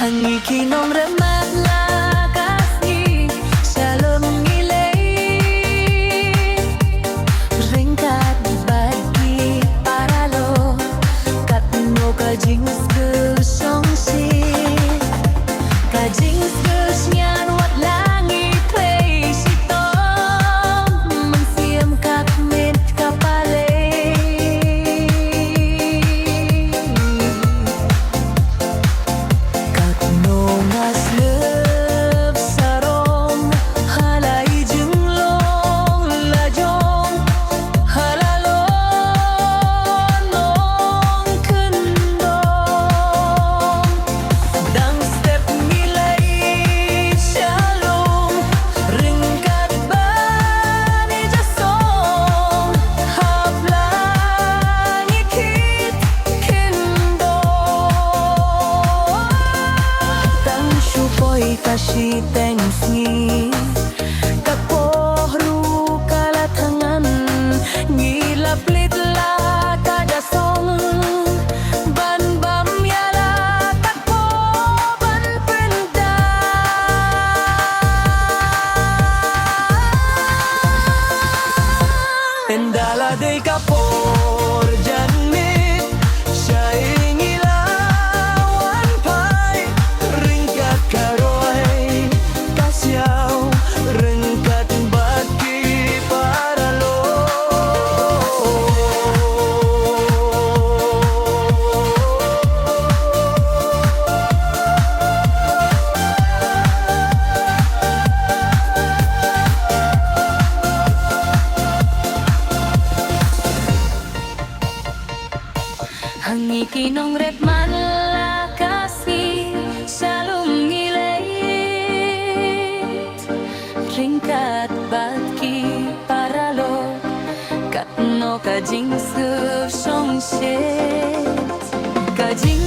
Hangi kinong remat lakasni shalom ngilay ringkat bagi paralo katno kajings gersong si kajings gersnyan wat langit play sitom mensiam kat mit kapale kasih tengsi kapoh ru kalatangan ngilap litla kada song ban bam yala takpo ban penda endala de kapor janmit syai ngilawan pai ringkat karo rengkat bagi paralo hangi kinong red man lakasi shalom ringkat bagi paralo katno kajing song shet kajing